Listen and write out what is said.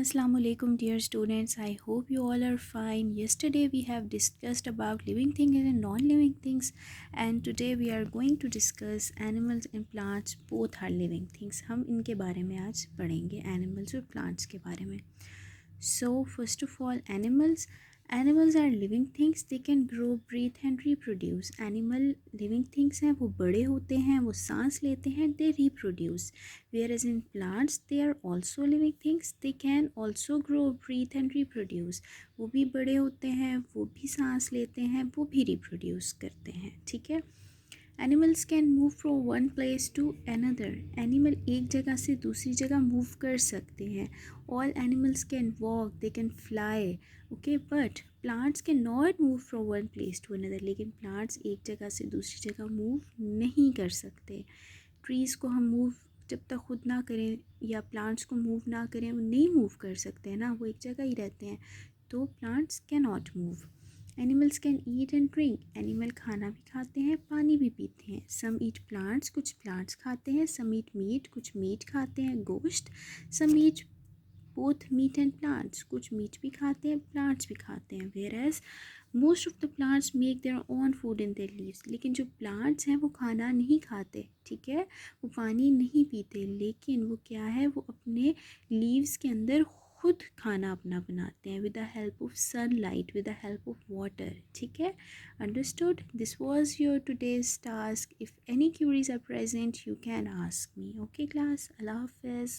Assalamu alaikum dear students. I hope you all are fine. Yesterday we have discussed about living things and non-living things, and today we are going to discuss animals and plants. Both are living things. हम इनके बारे में आज पढ़ेंगे, animals और plants के बारे में. So first of all, animals are living things. They can grow, breathe and reproduce. Animal living things हैं, वो बड़े होते हैं, वो सांस लेते हैं, they reproduce. Whereas in plants, they are also living things. They can also grow, breathe and reproduce. वो भी बड़े होते हैं, वो भी सांस लेते हैं, वो भी reproduce करते हैं. ठीक है. Animals can move from one place to another. Animal एक जगह से दूसरी जगह मूव कर सकते हैं. All animals can walk, they can fly. Okay, but plants can not move from one place to another. लेकिन प्लांट्स एक जगह से दूसरी जगह मूव नहीं कर सकते. ट्रीज़ को हम मूव जब तक खुद ना करें या प्लांट्स को मूव ना करें, वो नहीं मूव कर सकते हैं ना, वो एक जगह ही रहते हैं. तो plants can not move. Animals can eat and drink. Animal खाना भी खाते हैं, पानी भी पीते हैं. सम ईट प्लांट्स, कुछ प्लांट्स खाते हैं. सम ईट मीट, कुछ मीट खाते हैं, गोश्त. Some eat both meat and plants, कुछ मीट भी खाते हैं, प्लांट्स भी खाते हैं. Whereas most of the plants make their own food in their leaves. लेकिन जो प्लांट्स हैं वो खाना नहीं खाते. ठीक है, वो पानी नहीं पीते, लेकिन वो क्या है, वो अपने लीव्स के अंदर खुद खाना अपना बनाते हैं with the help of sunlight, with the help of water. ठीक है, understood. This was your today's task. If any queries are present, you can ask me. Okay class, अल्लाह हाफिज़.